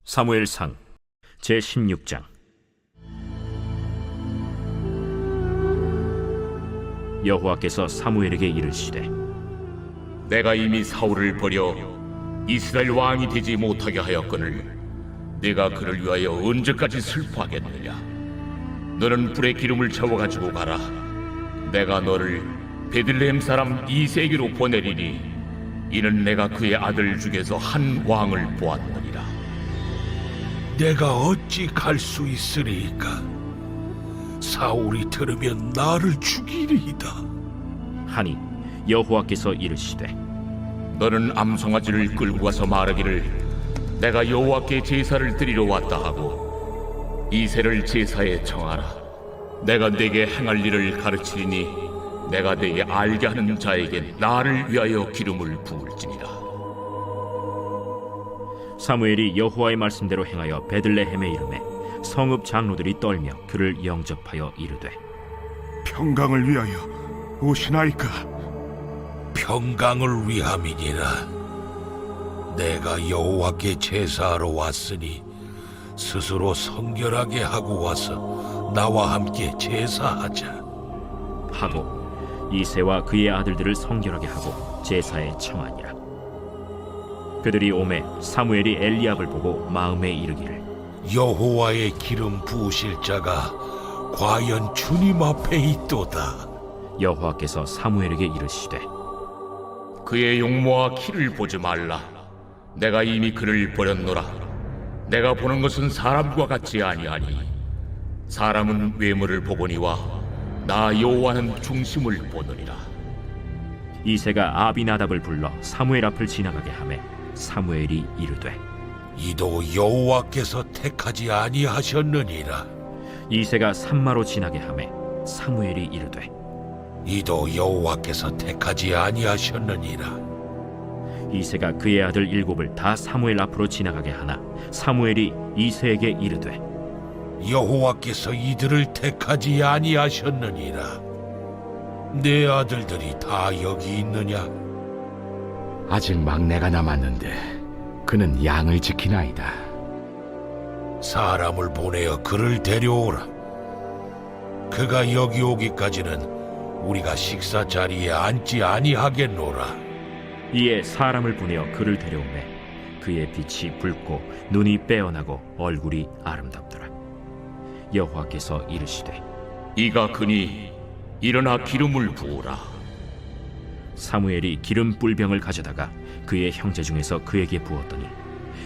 사무엘상 제16장. 여호와께서 사무엘에게 이르시되, 내가 이미 사울을 버려 이스라엘 왕이 되지 못하게 하였거늘 내가 그를 위하여 언제까지 슬퍼하겠느냐. 너는 불에 기름을 채워가지고 가라. 내가 너를 베들레헴 사람 이새에게로 보내리니 이는 내가 그의 아들 중에서 한 왕을 보았느니라. 내가 어찌 갈 수 있으리이까? 사울이 들으면 나를 죽이리이다. 하니 여호와께서 이르시되, 너는 암송아지를 끌고 가서 말하기를 내가 여호와께 제사를 드리러 왔다 하고 이새를 제사에 청하라. 내가 네게 행할 일을 가르치리니 내가 네게 알게 하는 자에게 나를 위하여 기름을 부을지니라. 사무엘이 여호와의 말씀대로 행하여 베들레헴에 이르매 성읍 장로들이 떨며 그를 영접하여 이르되, 평강을 위하여 오시나이까? 평강을 위함이니라. 내가 여호와께 제사하러 왔으니 스스로 성결하게 하고 와서 나와 함께 제사하자. 하고 이새와 그의 아들들을 성결하게 하고 제사에 청하니라. 그들이 오매 사무엘이 엘리압을 보고 마음에 이르기를, 여호와의 기름 부으실 자가 과연 주님 앞에 있도다. 여호와께서 사무엘에게 이르시되, 그의 용모와 키를 보지 말라. 내가 이미 그를 버렸노라. 내가 보는 것은 사람과 같지 아니하니 사람은 외모를 보거니와 나 여호와는 중심을 보느니라. 이새가 아비나답을 불러 사무엘 앞을 지나가게 하매 사무엘이 이르되, 이도 여호와께서 택하지 아니하셨느니라. 이새가 산마로 지나게 하매 사무엘이 이르되, 이도 여호와께서 택하지 아니하셨느니라. 이새가 그의 아들 일곱을 다 사무엘 앞으로 지나가게 하나 사무엘이 이새에게 이르되, 여호와께서 이들을 택하지 아니하셨느니라. 내 아들들이 다 여기 있느냐? 아직 막내가 남았는데 그는 양을 지키나이다. 사람을 보내어 그를 데려오라. 그가 여기 오기까지는 우리가 식사 자리에 앉지 아니하겠노라. 이에 사람을 보내어 그를 데려오매 그의 빛이 붉고 눈이 빼어나고 얼굴이 아름답더라. 여호와께서 이르시되, 이가 그니 일어나 기름을 부으라. 사무엘이 기름 뿔병을 가져다가 그의 형제 중에서 그에게 부었더니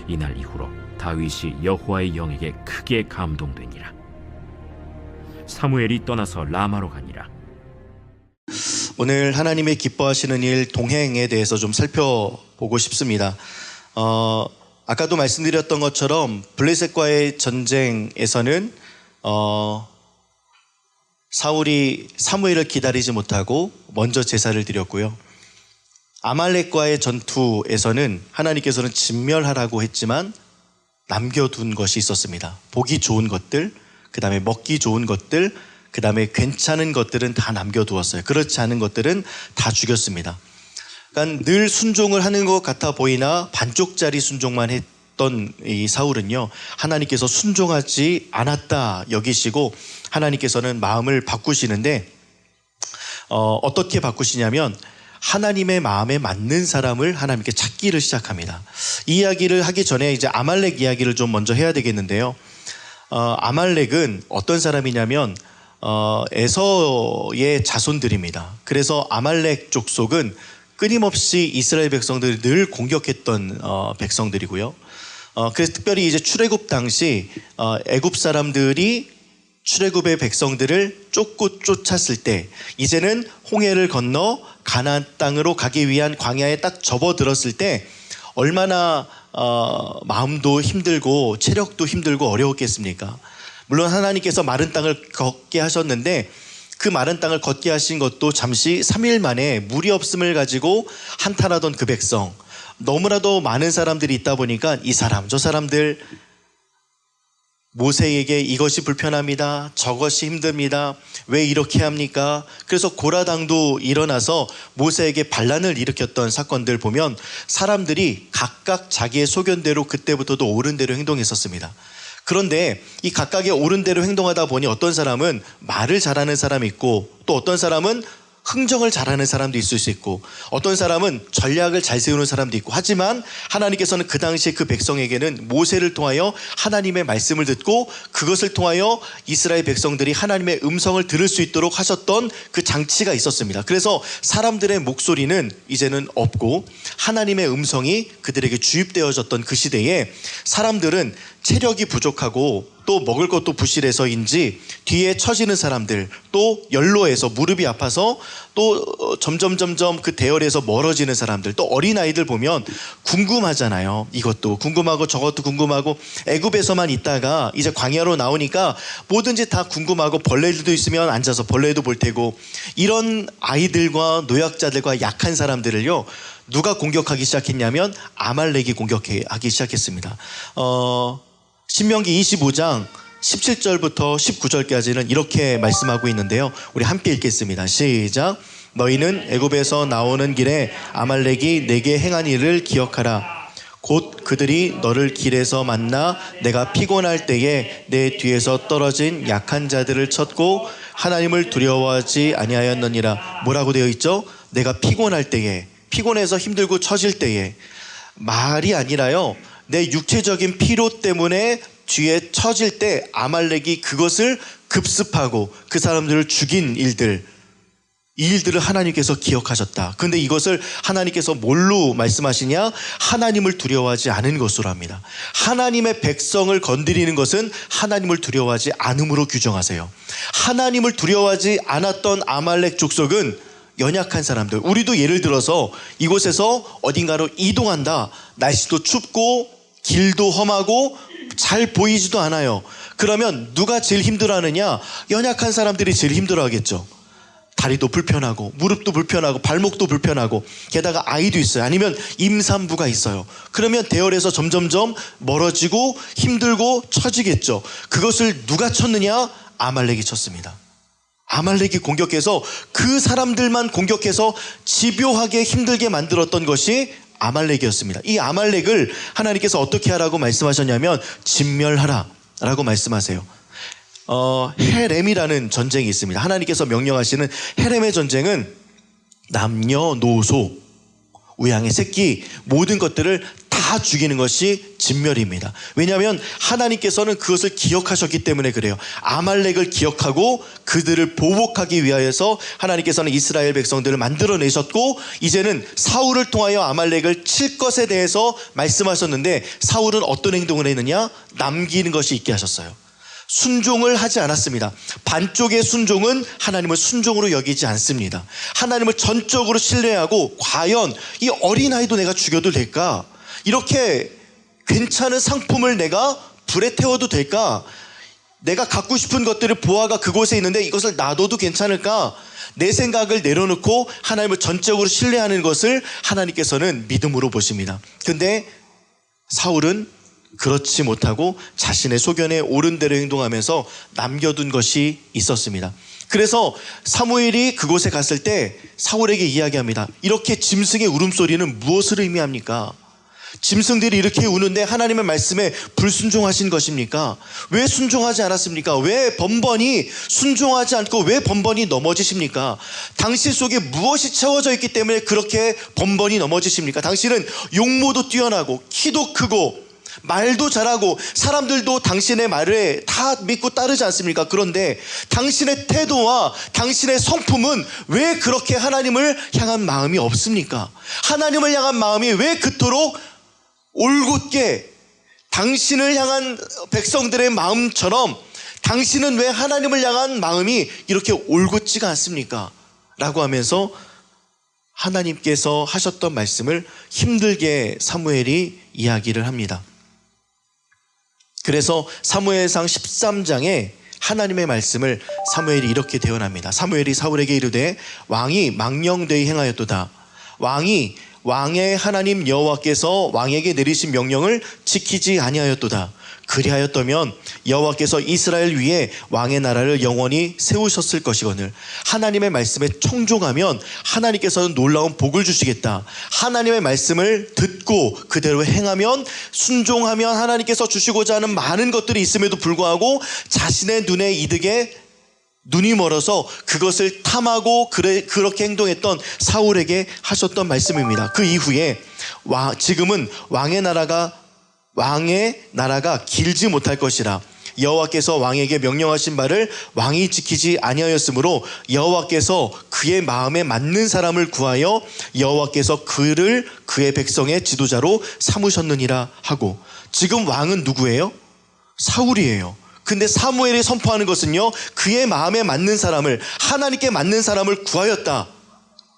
이날 이후로 다윗이 여호와의 영에게 크게 감동되니라. 사무엘이 떠나서 라마로 가니라. 오늘 하나님의 기뻐하시는 일 동행에 대해서 좀 살펴보고 싶습니다. 아까도 말씀드렸던 것처럼 블레셋과의 전쟁에서는 사울이 사무엘을 기다리지 못하고 먼저 제사를 드렸고요. 아말렉과의 전투에서는 하나님께서는 진멸하라고 했지만 남겨둔 것이 있었습니다. 보기 좋은 것들, 그 다음에 먹기 좋은 것들, 그 다음에 괜찮은 것들은 다 남겨두었어요. 그렇지 않은 것들은 다 죽였습니다. 그러니까 늘 순종을 하는 것 같아 보이나 반쪽짜리 순종만 했던 이 사울은요, 하나님께서 순종하지 않았다 여기시고 하나님께서는 마음을 바꾸시는데 어떻게 바꾸시냐면 하나님의 마음에 맞는 사람을 하나님께 찾기를 시작합니다. 이 이야기를 하기 전에 이제 아말렉 이야기를 좀 먼저 해야 되겠는데요. 아말렉은 어떤 사람이냐면 에서의 자손들입니다. 그래서 아말렉 족속은 끊임없이 이스라엘 백성들을 늘 공격했던 백성들이고요. 그래서 특별히 이제 출애굽 당시 애굽 사람들이 출애굽의 백성들을 쫓고 쫓았을 때 이제는 홍해를 건너 가나안 땅으로 가기 위한 광야에 딱 접어들었을 때 얼마나 마음도 힘들고 체력도 힘들고 어려웠겠습니까? 물론 하나님께서 마른 땅을 걷게 하셨는데 그 마른 땅을 걷게 하신 것도 잠시 3일 만에 물이 없음을 가지고 한탄하던 그 백성, 너무나도 많은 사람들이 있다 보니까 이 사람 저 사람들 모세에게 이것이 불편합니다. 저것이 힘듭니다. 왜 이렇게 합니까? 그래서 고라당도 일어나서 모세에게 반란을 일으켰던 사건들 보면 사람들이 각각 자기의 소견대로 그때부터도 옳은 대로 행동했었습니다. 그런데 이 각각의 옳은 대로 행동하다 보니 어떤 사람은 말을 잘하는 사람이 있고 또 어떤 사람은 흥정을 잘하는 사람도 있을 수 있고 어떤 사람은 전략을 잘 세우는 사람도 있고 하지만 하나님께서는 그 당시에 그 백성에게는 모세를 통하여 하나님의 말씀을 듣고 그것을 통하여 이스라엘 백성들이 하나님의 음성을 들을 수 있도록 하셨던 그 장치가 있었습니다. 그래서 사람들의 목소리는 이제는 없고 하나님의 음성이 그들에게 주입되어졌던 그 시대에 사람들은 체력이 부족하고 또 먹을 것도 부실해서인지 뒤에 처지는 사람들 또 연로해서 무릎이 아파서 또 점점 그 대열에서 멀어지는 사람들 또 어린아이들 보면 궁금하잖아요. 이것도 궁금하고 저것도 궁금하고 애굽에서만 있다가 이제 광야로 나오니까 뭐든지 다 궁금하고 벌레들도 있으면 앉아서 벌레도 볼 테고 이런 아이들과 노약자들과 약한 사람들을요 누가 공격하기 시작했냐면 아말렉이 공격하기 시작했습니다. 신명기 25장 17절부터 19절까지는 이렇게 말씀하고 있는데요. 우리 함께 읽겠습니다. 시작. 너희는 애굽에서 나오는 길에 아말렉이 내게 행한 일을 기억하라. 곧 그들이 너를 길에서 만나 내가 피곤할 때에 내 뒤에서 떨어진 약한 자들을 쳤고 하나님을 두려워하지 아니하였느니라. 뭐라고 되어 있죠? 내가 피곤할 때에, 피곤해서 힘들고 처질 때에, 말이 아니라요 내 육체적인 피로 때문에 뒤에 처질 때 아말렉이 그것을 급습하고 그 사람들을 죽인 일들, 이 일들을 하나님께서 기억하셨다. 그런데 이것을 하나님께서 뭘로 말씀하시냐? 하나님을 두려워하지 않은 것으로 합니다. 하나님의 백성을 건드리는 것은 하나님을 두려워하지 않음으로 규정하세요. 하나님을 두려워하지 않았던 아말렉 족속은 연약한 사람들, 우리도 예를 들어서 이곳에서 어딘가로 이동한다. 날씨도 춥고 길도 험하고 잘 보이지도 않아요. 그러면 누가 제일 힘들어하느냐? 연약한 사람들이 제일 힘들어하겠죠. 다리도 불편하고 무릎도 불편하고 발목도 불편하고 게다가 아이도 있어요. 아니면 임산부가 있어요. 그러면 대열에서 점점점 멀어지고 힘들고 처지겠죠. 그것을 누가 쳤느냐? 아말렉이 쳤습니다. 아말렉이 공격해서 그 사람들만 공격해서 집요하게 힘들게 만들었던 것이 아말렉이었습니다. 이 아말렉을 하나님께서 어떻게 하라고 말씀하셨냐면 진멸하라 라고 말씀하세요. 헤렘이라는 전쟁이 있습니다. 하나님께서 명령하시는 헤렘의 전쟁은 남녀노소, 우양의 새끼 모든 것들을 다 죽이는 것이 진멸입니다. 왜냐하면 하나님께서는 그것을 기억하셨기 때문에 그래요. 아말렉을 기억하고 그들을 보복하기 위하여서 하나님께서는 이스라엘 백성들을 만들어내셨고 이제는 사울을 통하여 아말렉을 칠 것에 대해서 말씀하셨는데 사울은 어떤 행동을 했느냐? 남기는 것이 있게 하셨어요. 순종을 하지 않았습니다. 반쪽의 순종은 하나님을 순종으로 여기지 않습니다. 하나님을 전적으로 신뢰하고 과연 이 어린아이도 내가 죽여도 될까? 이렇게 괜찮은 상품을 내가 불에 태워도 될까? 내가 갖고 싶은 것들을 보아가 그곳에 있는데 이것을 놔둬도 괜찮을까? 내 생각을 내려놓고 하나님을 전적으로 신뢰하는 것을 하나님께서는 믿음으로 보십니다. 근데 사울은 그렇지 못하고 자신의 소견에 옳은 대로 행동하면서 남겨둔 것이 있었습니다. 그래서 사무엘이 그곳에 갔을 때 사울에게 이야기합니다. 이렇게 짐승의 울음소리는 무엇을 의미합니까? 짐승들이 이렇게 우는데 하나님의 말씀에 불순종하신 것입니까? 왜 순종하지 않았습니까? 왜 번번이 순종하지 않고 왜 번번이 넘어지십니까? 당신 속에 무엇이 채워져 있기 때문에 그렇게 번번이 넘어지십니까? 당신은 용모도 뛰어나고 키도 크고 말도 잘하고 사람들도 당신의 말을 다 믿고 따르지 않습니까? 그런데 당신의 태도와 당신의 성품은 왜 그렇게 하나님을 향한 마음이 없습니까? 하나님을 향한 마음이 왜 그토록 올곧게 당신을 향한 백성들의 마음처럼 당신은 왜 하나님을 향한 마음이 이렇게 올곧지가 않습니까? 라고 하면서 하나님께서 하셨던 말씀을 힘들게 사무엘이 이야기를 합니다. 그래서 사무엘상 13장에 하나님의 말씀을 사무엘이 이렇게 대언합니다. 사무엘이 사울에게 이르되 왕이 망령되이 행하였도다. 왕의 하나님 여호와께서 왕에게 내리신 명령을 지키지 아니하였도다. 그리하였다면 여호와께서 이스라엘 위에 왕의 나라를 영원히 세우셨을 것이거늘 하나님의 말씀에 청종하면 하나님께서는 놀라운 복을 주시겠다. 하나님의 말씀을 듣고 그대로 행하면, 순종하면 하나님께서 주시고자 하는 많은 것들이 있음에도 불구하고 자신의 눈의 이득에 눈이 멀어서 그것을 탐하고 그렇게 행동했던 사울에게 하셨던 말씀입니다. 그 이후에 지금은 왕의 나라가 길지 못할 것이라. 여호와께서 왕에게 명령하신 바를 왕이 지키지 아니하였으므로 여호와께서 그의 마음에 맞는 사람을 구하여 여호와께서 그를 그의 백성의 지도자로 삼으셨느니라 하고, 지금 왕은 누구예요? 사울이에요. 근데 사무엘이 선포하는 것은요, 그의 마음에 맞는 사람을, 하나님께 맞는 사람을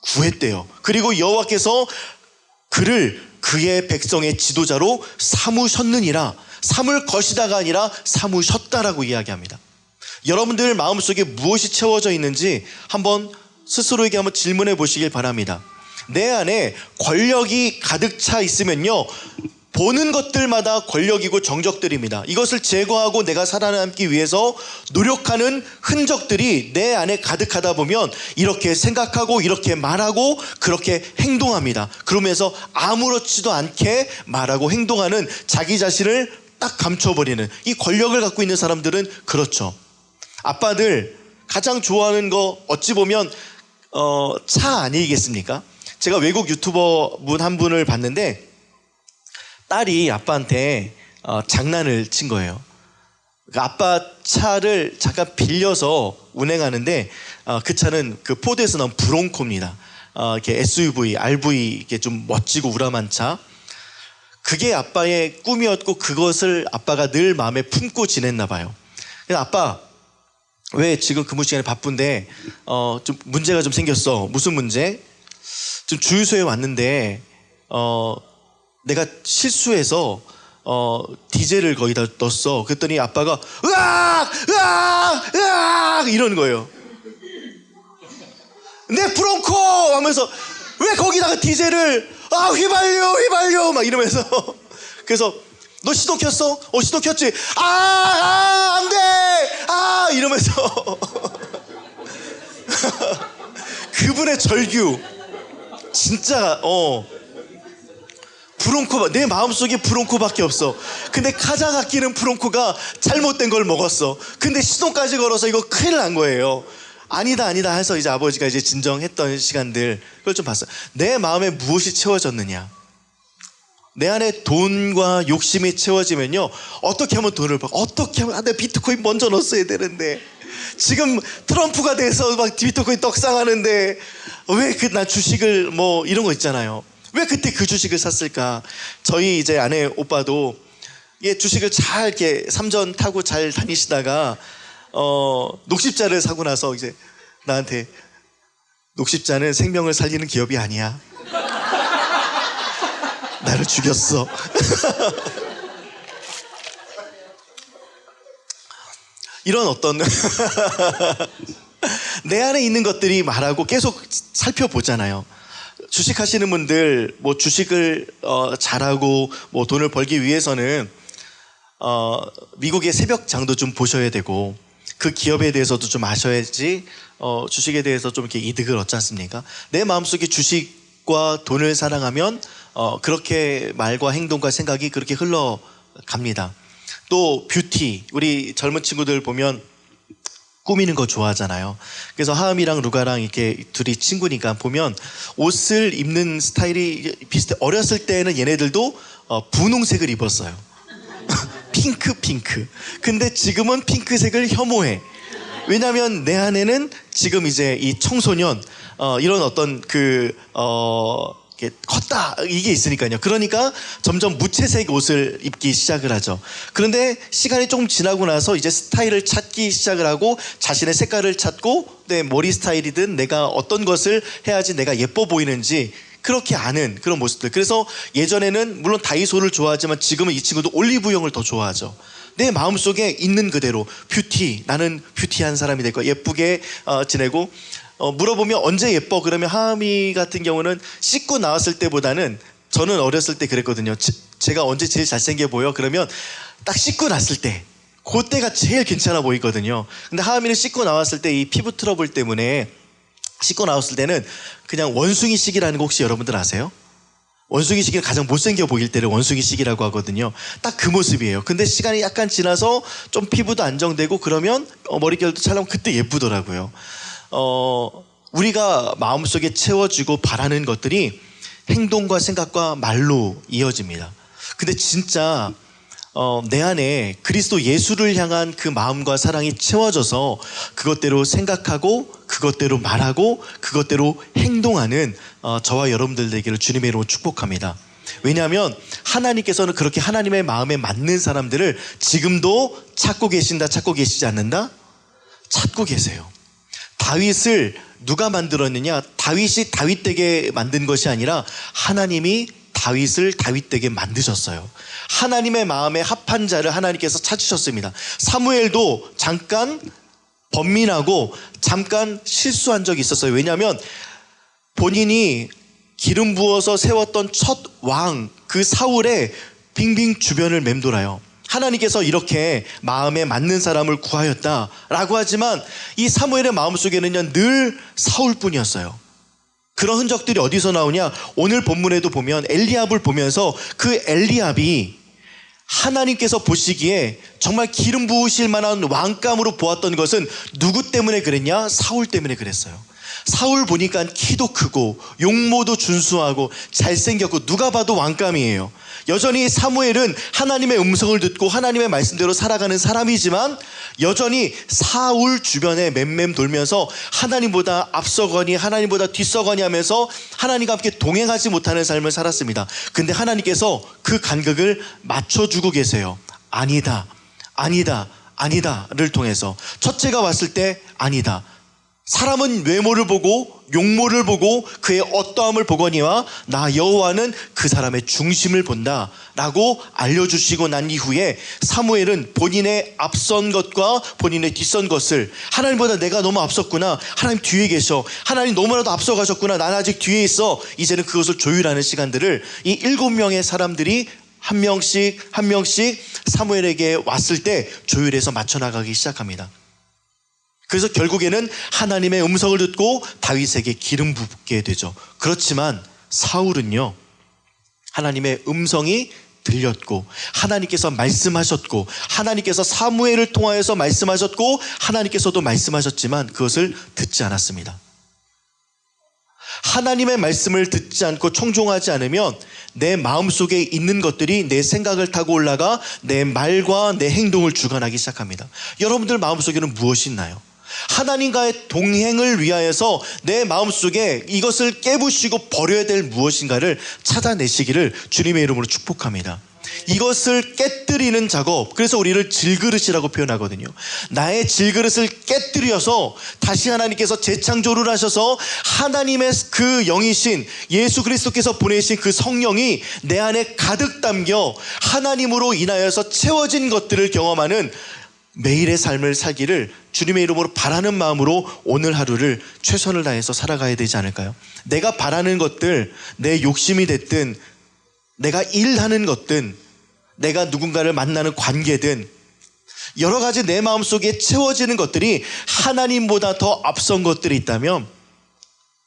구했대요. 그리고 여호와께서 그를 그의 백성의 지도자로 삼으셨느니라. 삼을 것이다가 아니라 삼으셨다라고 이야기합니다. 여러분들 마음속에 무엇이 채워져 있는지 한번 스스로에게 한번 질문해 보시길 바랍니다. 내 안에 권력이 가득 차 있으면요, 보는 것들마다 권력이고 정적들입니다. 이것을 제거하고 내가 살아남기 위해서 노력하는 흔적들이 내 안에 가득하다 보면 이렇게 생각하고 이렇게 말하고 그렇게 행동합니다. 그러면서 아무렇지도 않게 말하고 행동하는 자기 자신을 딱 감춰버리는, 이 권력을 갖고 있는 사람들은 그렇죠. 아빠들 가장 좋아하는 거 어찌 보면 차 아니겠습니까? 제가 외국 유튜버 한 분을 봤는데 딸이 아빠한테 장난을 친 거예요. 아빠 차를 잠깐 빌려서 운행하는데 그 차는 그 포드에서 나온 브롱코입니다. 이렇게 SUV, RV 이렇게 좀 멋지고 우람한 차. 그게 아빠의 꿈이었고 그것을 아빠가 늘 마음에 품고 지냈나 봐요. 그래서 아빠 왜 지금 근무 시간에 바쁜데 좀 문제가 좀 생겼어. 무슨 문제? 좀 주유소에 왔는데 내가 실수해서 디젤을 거기다 넣었어. 그랬더니 아빠가 으악 이러는 거예요. 내 브롱코 하면서 왜 거기다가 디젤을 휘발유 막 이러면서 그래서 너 시동 켰어? 시동 켰지? 안 돼! 이러면서 그분의 절규 진짜 브롱코, 내 마음속에 브롱코밖에 없어. 근데 가장 아끼는 브롱코가 잘못된 걸 먹었어. 근데 시동까지 걸어서 이거 큰일 난 거예요. 아니다 해서 이제 아버지가 이제 진정했던 시간들, 그걸 좀 봤어요. 내 마음에 무엇이 채워졌느냐. 내 안에 돈과 욕심이 채워지면요, 어떻게 하면 돈을 벌, 어떻게 하면 내 비트코인 먼저 넣었어야 되는데, 지금 트럼프가 돼서 막 비트코인 떡상하는데 왜 나 주식을 뭐 이런 거 있잖아요. 왜 그때 그 주식을 샀을까? 저희 이제 아내 오빠도 주식을 잘 이렇게 삼전 타고 잘 다니시다가 녹십자를 사고 나서 이제 나한테 녹십자는 생명을 살리는 기업이 아니야. 나를 죽였어. 이런 어떤 내 안에 있는 것들이 말하고 계속 살펴보잖아요. 주식하시는 분들 뭐 주식을 잘하고 뭐 돈을 벌기 위해서는 미국의 새벽장도 좀 보셔야 되고 그 기업에 대해서도 좀 아셔야지 주식에 대해서 좀 이렇게 이득을 얻지 않습니까? 내 마음속에 주식과 돈을 사랑하면 그렇게 말과 행동과 생각이 그렇게 흘러갑니다. 또 뷰티, 우리 젊은 친구들 보면 꾸미는 거 좋아하잖아요. 그래서 하음이랑 루가랑 이렇게 둘이 친구니까 보면 옷을 입는 스타일이 비슷해. 어렸을 때는 얘네들도 분홍색을 입었어요. 핑크. 근데 지금은 핑크색을 혐오해. 왜냐하면 내 안에는 지금 이제 이 청소년 이런 어떤 컸다 이게 있으니까요. 그러니까 점점 무채색 옷을 입기 시작을 하죠. 그런데 시간이 조금 지나고 나서 이제 스타일을 찾기 시작을 하고 자신의 색깔을 찾고 내 머리 스타일이든 내가 어떤 것을 해야지 내가 예뻐 보이는지 그렇게 아는 그런 모습들. 그래서 예전에는 물론 다이소를 좋아하지만 지금은 이 친구도 올리브영을 더 좋아하죠. 내 마음속에 있는 그대로 뷰티, 나는 뷰티한 사람이 될 거야. 예쁘게 지내고 물어보면 언제 예뻐? 그러면 하미 같은 경우는 씻고 나왔을 때보다는 저는 어렸을 때 그랬거든요. 제가 언제 제일 잘생겨 보여? 그러면 딱 씻고 났을 때, 그때가 제일 괜찮아 보이거든요. 근데 하은이는 씻고 나왔을 때 이 피부 트러블 때문에 씻고 나왔을 때는 그냥 원숭이 시기라는 거 혹시 여러분들 아세요? 원숭이 시기는 가장 못생겨 보일 때를 원숭이 시기라고 하거든요. 딱 그 모습이에요. 근데 시간이 약간 지나서 좀 피부도 안정되고 그러면 머릿결도 찰나면 그때 예쁘더라고요. 우리가 마음속에 채워지고 바라는 것들이 행동과 생각과 말로 이어집니다. 근데 진짜 내 안에 그리스도 예수를 향한 그 마음과 사랑이 채워져서 그것대로 생각하고 그것대로 말하고 그것대로 행동하는 저와 여러분들 되기를 주님의 이름으로 축복합니다. 왜냐하면 하나님께서는 그렇게 하나님의 마음에 맞는 사람들을 지금도 찾고 계신다, 찾고 계시지 않는다? 찾고 계세요. 다윗을 누가 만들었느냐? 다윗이 다윗되게 만든 것이 아니라 하나님이 다윗을 다윗되게 만드셨어요. 하나님의 마음에 합한 자를 하나님께서 찾으셨습니다. 사무엘도 잠깐 번민하고 잠깐 실수한 적이 있었어요. 왜냐하면 본인이 기름 부어서 세웠던 첫 왕, 그 사울의 빙빙 주변을 맴돌아요. 하나님께서 이렇게 마음에 맞는 사람을 구하였다라고 하지만 이 사무엘의 마음속에는요 늘 사울뿐이었어요. 그런 흔적들이 어디서 나오냐? 오늘 본문에도 보면 엘리압을 보면서 그 엘리압이 하나님께서 보시기에 정말 기름 부으실 만한 왕감으로 보았던 것은 누구 때문에 그랬냐? 사울 때문에 그랬어요. 사울 보니까 키도 크고 용모도 준수하고 잘생겼고 누가 봐도 왕감이에요. 여전히 사무엘은 하나님의 음성을 듣고 하나님의 말씀대로 살아가는 사람이지만 여전히 사울 주변에 맴맴 돌면서 하나님보다 앞서거니 하나님보다 뒤서거니 하면서 하나님과 함께 동행하지 못하는 삶을 살았습니다. 근데 하나님께서 그 간극을 맞춰주고 계세요. 아니다, 아니다, 아니다를 통해서 첫째가 왔을 때 아니다. 사람은 외모를 보고 용모를 보고 그의 어떠함을 보거니와 나 여호와는 그 사람의 중심을 본다 라고 알려주시고 난 이후에 사무엘은 본인의 앞선 것과 본인의 뒤선 것을 하나님보다 내가 너무 앞섰구나, 하나님 뒤에 계셔, 하나님 너무나도 앞서가셨구나, 난 아직 뒤에 있어, 이제는 그것을 조율하는 시간들을 이 7명의 사람들이 한 명씩 한 명씩 사무엘에게 왔을 때 조율해서 맞춰나가기 시작합니다. 그래서 결국에는 하나님의 음성을 듣고 다윗에게 기름 붓게 되죠. 그렇지만 사울은요 하나님의 음성이 들렸고 하나님께서 말씀하셨고 하나님께서 사무엘을 통하여서 말씀하셨고 하나님께서도 말씀하셨지만 그것을 듣지 않았습니다. 하나님의 말씀을 듣지 않고 청종하지 않으면 내 마음속에 있는 것들이 내 생각을 타고 올라가 내 말과 내 행동을 주관하기 시작합니다. 여러분들 마음속에는 무엇이 있나요? 하나님과의 동행을 위하여서 내 마음속에 이것을 깨부시고 버려야 될 무엇인가를 찾아내시기를 주님의 이름으로 축복합니다. 이것을 깨뜨리는 작업, 그래서 우리를 질그릇이라고 표현하거든요. 나의 질그릇을 깨뜨려서 다시 하나님께서 재창조를 하셔서 하나님의 그 영이신 예수 그리스도께서 보내신 그 성령이 내 안에 가득 담겨 하나님으로 인하여서 채워진 것들을 경험하는 매일의 삶을 살기를 주님의 이름으로 바라는 마음으로 오늘 하루를 최선을 다해서 살아가야 되지 않을까요? 내가 바라는 것들, 내 욕심이 됐든 내가 일하는 것든 내가 누군가를 만나는 관계든 여러 가지 내 마음속에 채워지는 것들이 하나님보다 더 앞선 것들이 있다면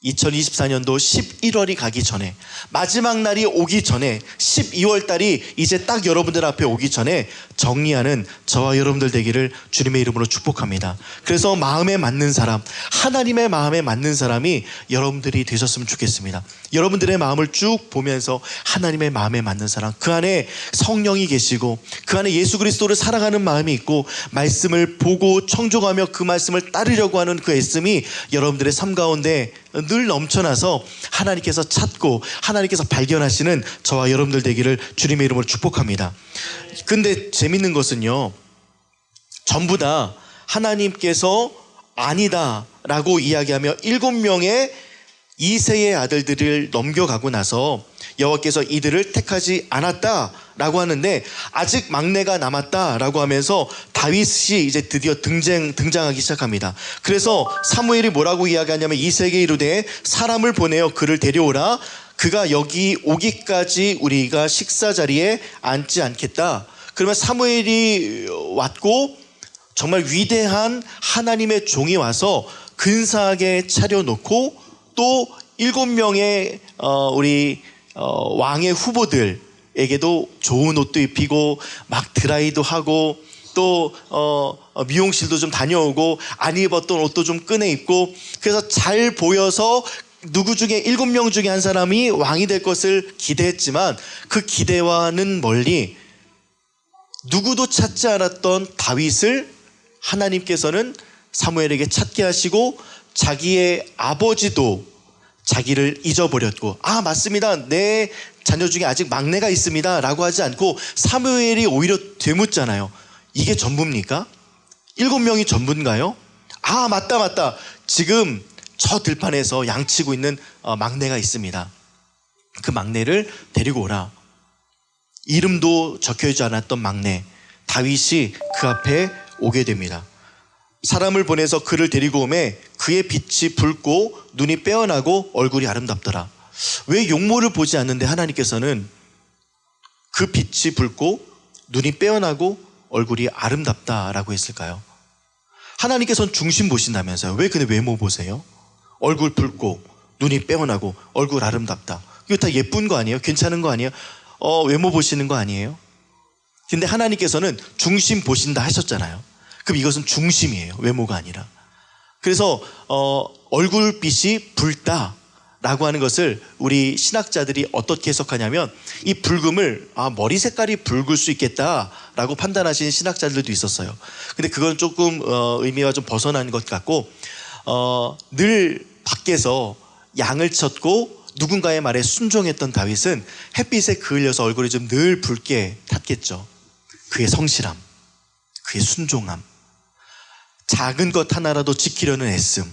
2024년도 11월이 가기 전에, 마지막 날이 오기 전에, 12월 달이 이제 딱 여러분들 앞에 오기 전에 정리하는 저와 여러분들 되기를 주님의 이름으로 축복합니다. 그래서 마음에 맞는 사람, 하나님의 마음에 맞는 사람이 여러분들이 되셨으면 좋겠습니다. 여러분들의 마음을 쭉 보면서 하나님의 마음에 맞는 사람, 그 안에 성령이 계시고 그 안에 예수 그리스도를 사랑하는 마음이 있고 말씀을 보고 청종하며 그 말씀을 따르려고 하는 그 애씀이 여러분들의 삶 가운데 늘 넘쳐나서 하나님께서 찾고 하나님께서 발견하시는 저와 여러분들 되기를 주님의 이름으로 축복합니다. 근데 재밌는 것은요, 전부 다 하나님께서 아니다 라고 이야기하며 7명의 이세의 아들들을 넘겨가고 나서 여호와께서 이들을 택하지 않았다라고 하는데 아직 막내가 남았다라고 하면서 다윗이 이제 드디어 등장하기 시작합니다. 그래서 사무엘이 뭐라고 이야기하냐면 이세에게 이르되 사람을 보내어 그를 데려오라. 그가 여기 오기까지 우리가 식사 자리에 앉지 않겠다. 그러면 사무엘이 왔고 정말 위대한 하나님의 종이 와서 근사하게 차려놓고 또 7명의 우리 왕의 후보들에게도 좋은 옷도 입히고 막 드라이도 하고 또 미용실도 좀 다녀오고 안 입었던 옷도 좀 꺼내 입고 그래서 잘 보여서 누구 중에 7명 중에 한 사람이 왕이 될 것을 기대했지만 그 기대와는 멀리 누구도 찾지 않았던 다윗을 하나님께서는 사무엘에게 찾게 하시고 자기의 아버지도 자기를 잊어버렸고 맞습니다. 내 자녀 중에 아직 막내가 있습니다 라고 하지 않고 사무엘이 오히려 되묻잖아요. 이게 전부입니까? 7명이 전부인가요? 맞다. 지금 저 들판에서 양치고 있는 막내가 있습니다. 그 막내를 데리고 오라. 이름도 적혀있지 않았던 막내 다윗이 그 앞에 오게 됩니다. 사람을 보내서 그를 데리고 오매 그의 빛이 붉고 눈이 빼어나고 얼굴이 아름답더라. 왜 용모를 보지 않는데 하나님께서는 그 빛이 붉고 눈이 빼어나고 얼굴이 아름답다라고 했을까요? 하나님께서는 중심 보신다면서요. 왜 근데 외모 보세요? 얼굴 붉고 눈이 빼어나고 얼굴 아름답다. 이거 다 예쁜 거 아니에요? 괜찮은 거 아니에요? 외모 보시는 거 아니에요? 근데 하나님께서는 중심 보신다 하셨잖아요. 그럼 이것은 중심이에요. 외모가 아니라. 그래서 얼굴빛이 붉다라고 하는 것을 우리 신학자들이 어떻게 해석하냐면 이 붉음을 머리 색깔이 붉을 수 있겠다라고 판단하시는 신학자들도 있었어요. 근데 그건 조금 의미와 좀 벗어난 것 같고 늘 밖에서 양을 쳤고 누군가의 말에 순종했던 다윗은 햇빛에 그을려서 얼굴이 좀 늘 붉게 탔겠죠. 그의 성실함, 그의 순종함, 작은 것 하나라도 지키려는 애씀,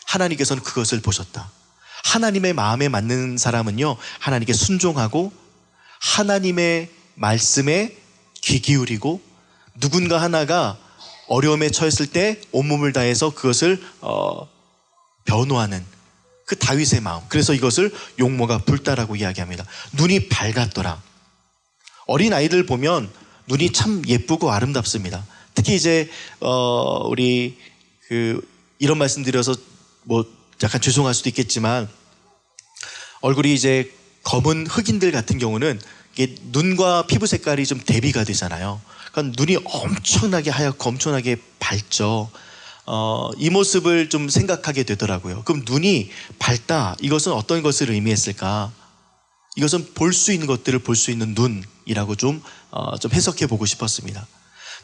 하나님께서는 그것을 보셨다. 하나님의 마음에 맞는 사람은요 하나님께 순종하고 하나님의 말씀에 귀 기울이고 누군가 하나가 어려움에 처했을 때 온몸을 다해서 그것을 변호하는 그 다윗의 마음. 그래서 이것을 용모가 붉다라고 이야기합니다. 눈이 밝았더라. 어린 아이들 보면 눈이 참 예쁘고 아름답습니다. 특히 이제 우리 이런 말씀 드려서 뭐 약간 죄송할 수도 있겠지만 얼굴이 이제 검은 흑인들 같은 경우는 이게 눈과 피부 색깔이 좀 대비가 되잖아요. 그러니까 눈이 엄청나게 하얗고 엄청나게 밝죠. 이 모습을 좀 생각하게 되더라고요. 그럼 눈이 밝다, 이것은 어떤 것을 의미했을까? 이것은 볼 수 있는 것들을 볼 수 있는 눈이라고 좀 해석해 보고 싶었습니다.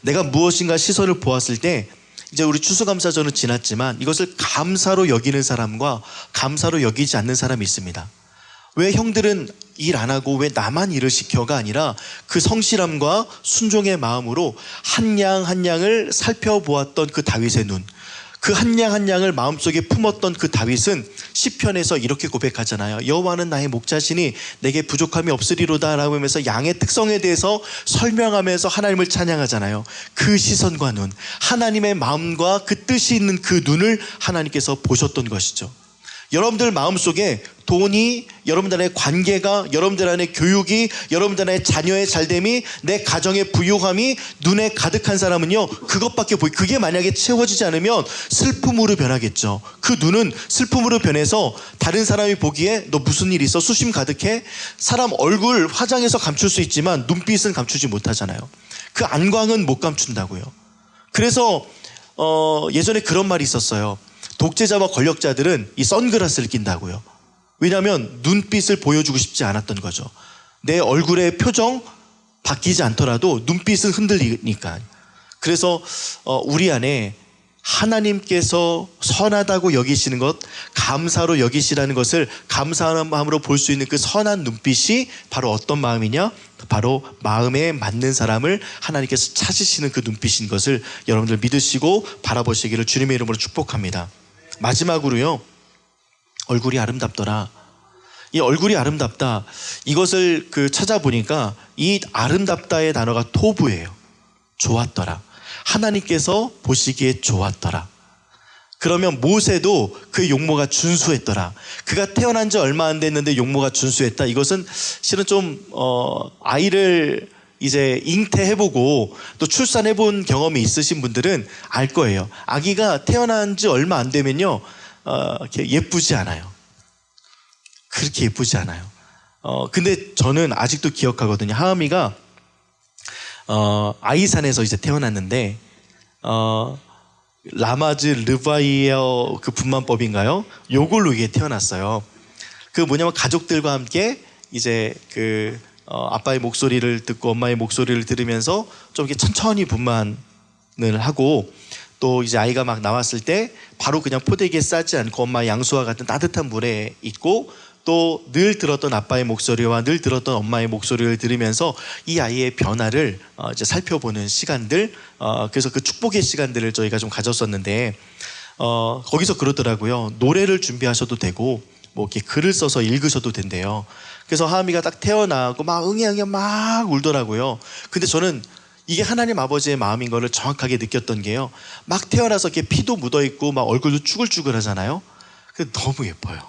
내가 무엇인가 시선을 보았을 때 이제 우리 추수감사절은 지났지만 이것을 감사로 여기는 사람과 감사로 여기지 않는 사람이 있습니다. 왜 형들은 일 안 하고 왜 나만 일을 시켜가 아니라 그 성실함과 순종의 마음으로 한 양 한 양을 살펴보았던 그 다윗의 눈, 그 한 양 한 양을 마음속에 품었던 그 다윗은 시편에서 이렇게 고백하잖아요. 여호와는 나의 목자시니 내게 부족함이 없으리로다 라고 하면서 양의 특성에 대해서 설명하면서 하나님을 찬양하잖아요. 그 시선과 눈, 하나님의 마음과 그 뜻이 있는 그 눈을 하나님께서 보셨던 것이죠. 여러분들 마음속에 돈이, 여러분들 안에 관계가, 여러분들 안에 교육이, 여러분들 안에 자녀의 잘됨이, 내 가정의 부유함이 눈에 가득한 사람은요 그것밖에 그게 만약에 채워지지 않으면 슬픔으로 변하겠죠. 그 눈은 슬픔으로 변해서 다른 사람이 보기에 너 무슨 일 있어? 수심 가득해? 사람 얼굴 화장해서 감출 수 있지만 눈빛은 감추지 못하잖아요. 그 안광은 못 감춘다고요. 그래서 예전에 그런 말이 있었어요. 독재자와 권력자들은 이 선글라스를 낀다고요. 왜냐하면 눈빛을 보여주고 싶지 않았던 거죠. 내 얼굴의 표정 바뀌지 않더라도 눈빛은 흔들리니까. 그래서 우리 안에 하나님께서 선하다고 여기시는 것, 감사로 여기시라는 것을 감사한 마음으로 볼 수 있는 그 선한 눈빛이 바로 어떤 마음이냐? 바로 마음에 맞는 사람을 하나님께서 찾으시는 그 눈빛인 것을 여러분들 믿으시고 바라보시기를 주님의 이름으로 축복합니다. 마지막으로요, 얼굴이 아름답더라. 이 얼굴이 아름답다, 이것을 찾아보니까 이 아름답다의 단어가 토부예요. 좋았더라. 하나님께서 보시기에 좋았더라. 그러면 모세도 그 용모가 준수했더라. 그가 태어난 지 얼마 안 됐는데 용모가 준수했다. 이것은 실은 좀 아이를 이제 잉태해보고 또 출산해본 경험이 있으신 분들은 알 거예요. 아기가 태어난 지 얼마 안 되면요, 이렇게 예쁘지 않아요. 그렇게 예쁘지 않아요. 근데 저는 아직도 기억하거든요. 하은이가 아이산에서 이제 태어났는데 라마즈 르바이어 그 분만법인가요? 요걸로 이게 태어났어요. 그 뭐냐면 가족들과 함께 이제 그 아빠의 목소리를 듣고 엄마의 목소리를 들으면서 좀 이렇게 천천히 분만을 하고, 또 이제 아이가 막 나왔을 때 바로 그냥 포대기에 싸지 않고 엄마의 양수와 같은 따뜻한 물에 있고, 또 늘 들었던 아빠의 목소리와 늘 들었던 엄마의 목소리를 들으면서 이 아이의 변화를 이제 살펴보는 시간들, 그래서 그 축복의 시간들을 저희가 좀 가졌었는데, 거기서 그러더라고요. 노래를 준비하셔도 되고 뭐 이렇게 글을 써서 읽으셔도 된대요. 그래서 하은이가 딱 태어나고 막 응애 막 울더라고요. 근데 저는 이게 하나님 아버지의 마음인 거를 정확하게 느꼈던 게요, 막 태어나서 이렇게 피도 묻어있고 막 얼굴도 쭈글쭈글 하잖아요. 근데 너무 예뻐요.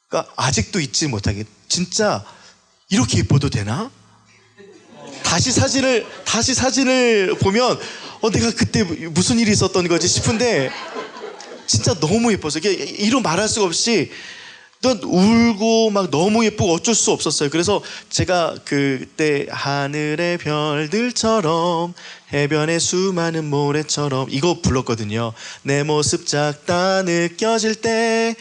그러니까 아직도 잊지 못하게, 진짜 이렇게 예뻐도 되나? 다시 사진을 보면 내가 그때 무슨 일이 있었던 거지 싶은데 진짜 너무 예뻐서 이루 말할 수가 없이 넌 울고 막 너무 예쁘고 어쩔 수 없었어요. 그래서 제가 그때 하늘의 별들처럼 해변의 수많은 모래처럼 이거 불렀거든요. 내 모습 작다 느껴질 때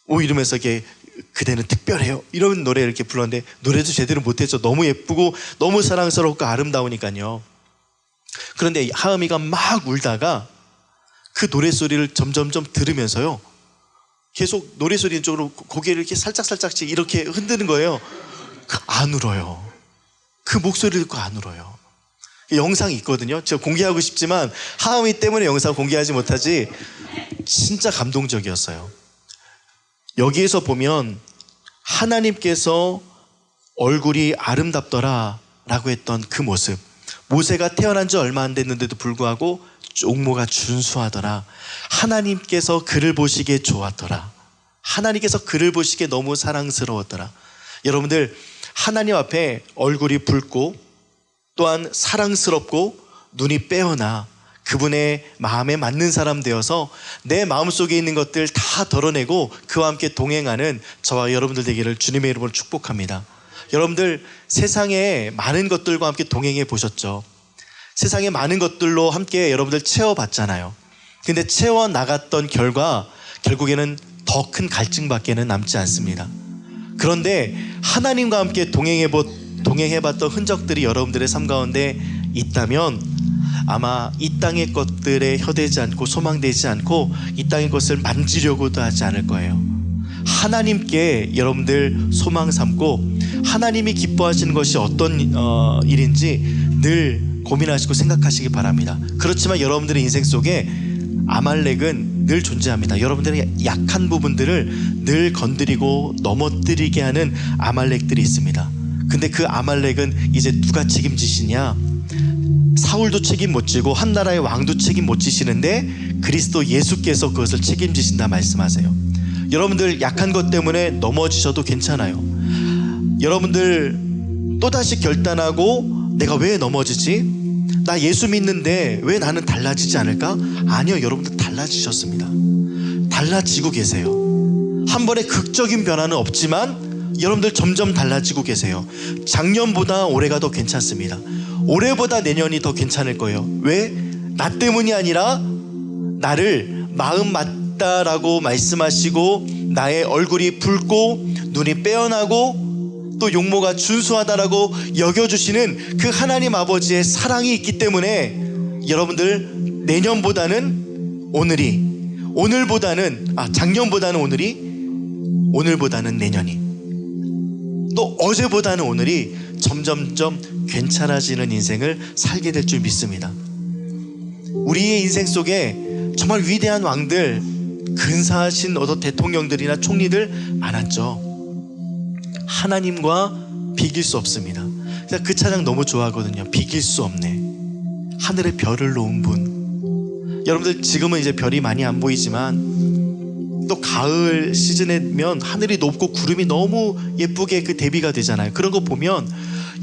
이러면서 이렇게 그대는 특별해요 이런 노래를 이렇게 불렀는데 노래도 제대로 못했죠. 너무 예쁘고 너무 사랑스럽고 아름다우니까요. 그런데 하은이가 막 울다가 그 노래소리를 점점점 들으면서요, 계속 노래소리 쪽으로 고개를 이렇게 살짝씩 이렇게 흔드는 거예요. 안 울어요. 그 목소리를 듣고 안 울어요. 영상이 있거든요. 제가 공개하고 싶지만 하은이 때문에 영상 공개하지 못하지, 진짜 감동적이었어요. 여기에서 보면 하나님께서 얼굴이 아름답더라 라고 했던 그 모습, 모세가 태어난 지 얼마 안 됐는데도 불구하고 용모가 준수하더라. 하나님께서 그를 보시기에 좋았더라. 하나님께서 그를 보시기에 너무 사랑스러웠더라. 여러분들, 하나님 앞에 얼굴이 붉고 또한 사랑스럽고 눈이 빼어나 그분의 마음에 맞는 사람 되어서 내 마음속에 있는 것들 다 덜어내고 그와 함께 동행하는 저와 여러분들 되기를 주님의 이름으로 축복합니다. 여러분들, 세상에 많은 것들과 함께 동행해 보셨죠? 세상에 많은 것들로 함께 여러분들 채워봤잖아요. 근데 채워나갔던 결과 결국에는 더 큰 갈증밖에는 남지 않습니다. 그런데 하나님과 함께 동행해봤던 흔적들이 여러분들의 삶 가운데 있다면 아마 이 땅의 것들에 혀대지 않고 소망되지 않고 이 땅의 것을 만지려고도 하지 않을 거예요. 하나님께 여러분들 소망 삼고 하나님이 기뻐하시는 것이 어떤 일인지 늘 고민하시고 생각하시기 바랍니다. 그렇지만 여러분들의 인생 속에 아말렉은 늘 존재합니다. 여러분들의 약한 부분들을 늘 건드리고 넘어뜨리게 하는 아말렉들이 있습니다. 근데 그 아말렉은 이제 누가 책임지시냐? 사울도 책임 못 지고 한 나라의 왕도 책임 못 지시는데 그리스도 예수께서 그것을 책임지신다 말씀하세요. 여러분들 약한 것 때문에 넘어지셔도 괜찮아요. 여러분들 또다시 결단하고 내가 왜 넘어지지? 나 예수 믿는데 왜 나는 달라지지 않을까? 아니요, 여러분들 달라지셨습니다. 달라지고 계세요. 한 번에 극적인 변화는 없지만 여러분들 점점 달라지고 계세요. 작년보다 올해가 더 괜찮습니다. 올해보다 내년이 더 괜찮을 거예요. 왜? 나 때문이 아니라 나를 마음 맞다라고 말씀하시고 나의 얼굴이 붉고 눈이 빼어나고 또 용모가 준수하다라고 여겨주시는 그 하나님 아버지의 사랑이 있기 때문에 여러분들 내년보다는 오늘이, 작년보다는 오늘이, 오늘보다는 내년이, 또 어제보다는 오늘이 점점점 괜찮아지는 인생을 살게 될 줄 믿습니다. 우리의 인생 속에 정말 위대한 왕들, 근사하신 어떤 대통령들이나 총리들 많았죠. 하나님과 비길 수 없습니다. 그 찬양 너무 좋아하거든요. 비길 수 없네. 하늘에 별을 놓은 분. 여러분들 지금은 이제 별이 많이 안 보이지만 또 가을 시즌에면 하늘이 높고 구름이 너무 예쁘게 그 대비가 되잖아요. 그런 거 보면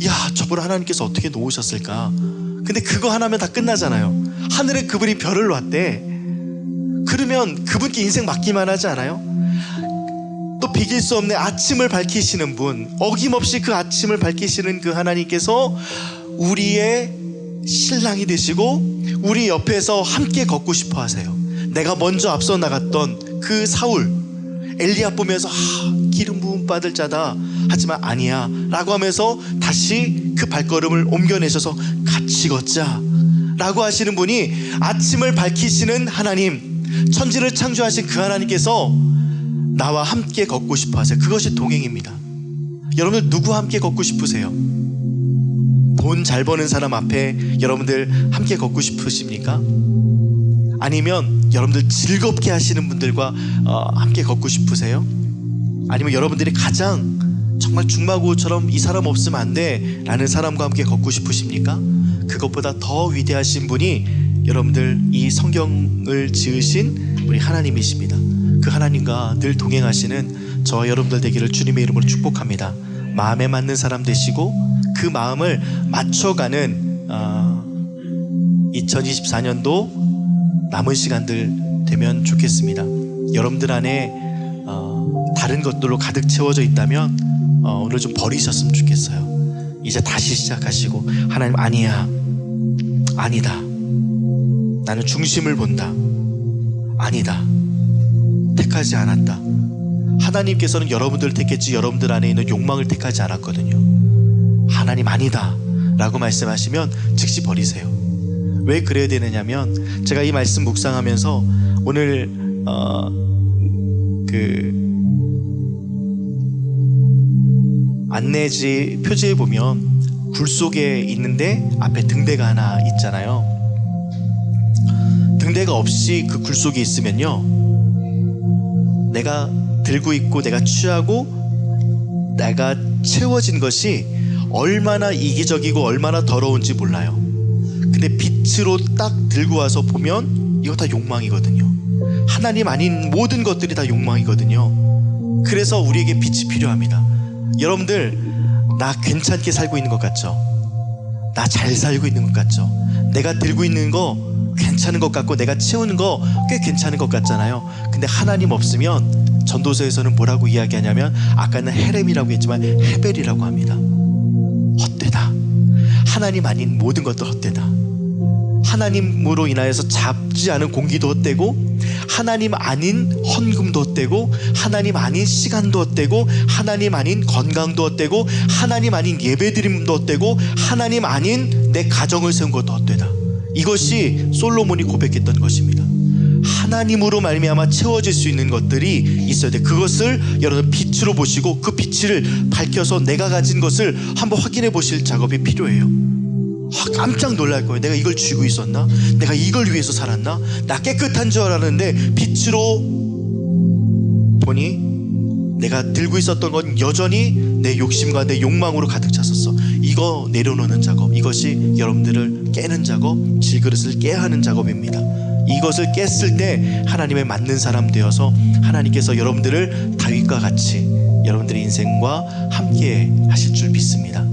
야, 저걸 하나님께서 어떻게 놓으셨을까. 근데 그거 하나면 다 끝나잖아요. 하늘에 그분이 별을 놨대. 그러면 그분께 인생 맡기만 하지 않아요? 또 비길 수 없는 아침을 밝히시는 분, 어김없이 그 아침을 밝히시는 그 하나님께서 우리의 신랑이 되시고 우리 옆에서 함께 걷고 싶어 하세요. 내가 먼저 앞서 나갔던 그 사울, 엘리압 보면서 기름 부음 받을 자다 하지만 아니야 라고 하면서 다시 그 발걸음을 옮겨내셔서 같이 걷자 라고 하시는 분이 아침을 밝히시는 하나님, 천지를 창조하신 그 하나님께서 나와 함께 걷고 싶어 하세요. 그것이 동행입니다. 여러분들 누구와 함께 걷고 싶으세요? 돈 잘 버는 사람 앞에 여러분들 함께 걷고 싶으십니까? 아니면 여러분들 즐겁게 하시는 분들과 함께 걷고 싶으세요? 아니면 여러분들이 가장 정말 중마고우처럼 이 사람 없으면 안 돼 라는 사람과 함께 걷고 싶으십니까? 그것보다 더 위대하신 분이 여러분들 이 성경을 지으신 우리 하나님이십니다. 그 하나님과 늘 동행하시는 저와 여러분들 되기를 주님의 이름으로 축복합니다. 마음에 맞는 사람 되시고 그 마음을 맞춰가는 2024년도 남은 시간들 되면 좋겠습니다. 여러분들 안에 다른 것들로 가득 채워져 있다면 오늘 좀 버리셨으면 좋겠어요. 이제 다시 시작하시고 하나님 아니야, 아니다, 나는 중심을 본다, 아니다, 택하지 않았다. 하나님께서는 여러분들을 택했지 여러분들 안에 있는 욕망을 택하지 않았거든요. 하나님 아니다 라고 말씀하시면 즉시 버리세요. 왜 그래야 되느냐면 제가 이 말씀 묵상하면서 오늘 그 안내지 표지에 보면 굴 속에 있는데 앞에 등대가 하나 있잖아요. 등대가 없이 그 굴 속에 있으면요, 내가 들고 있고 내가 취하고 내가 채워진 것이 얼마나 이기적이고 얼마나 더러운지 몰라요. 근데 빛으로 딱 들고 와서 보면 이거 다 욕망이거든요. 하나님 아닌 모든 것들이 다 욕망이거든요. 그래서 우리에게 빛이 필요합니다. 여러분들 나 괜찮게 살고 있는 것 같죠? 나 잘 살고 있는 것 같죠? 내가 들고 있는 거 괜찮은 것 같고 내가 채우는 거 꽤 괜찮은 것 같잖아요. 근데 하나님 없으면 전도서에서는 뭐라고 이야기하냐면 아까는 헤렘이라고 했지만 헤벨이라고 합니다. 헛되다. 하나님 아닌 모든 것도 헛되다. 하나님으로 인하여서 잡지 않은 공기도 헛되고 하나님 아닌 헌금도 헛되고 하나님 아닌 시간도 헛되고 하나님 아닌 건강도 헛되고 하나님 아닌 예배드림도 헛되고 하나님 아닌 내 가정을 세운 것도 헛되다. 이것이 솔로몬이 고백했던 것입니다. 하나님으로 말미암아 채워질 수 있는 것들이 있어야 돼. 그것을 여러분 빛으로 보시고 그 빛을 밝혀서 내가 가진 것을 한번 확인해 보실 작업이 필요해요. 깜짝 놀랄 거예요. 내가 이걸 쥐고 있었나? 내가 이걸 위해서 살았나? 나 깨끗한 줄 알았는데 빛으로 보니 내가 들고 있었던 건 여전히 내 욕심과 내 욕망으로 가득 찼었어. 이거 내려놓는 작업, 이것이 여러분들을 깨는 작업, 질그릇을 깨야 하는 작업입니다. 이것을 깼을 때 하나님의 맞는 사람 되어서 하나님께서 여러분들을 다윗과 같이 여러분들의 인생과 함께 하실 줄 믿습니다.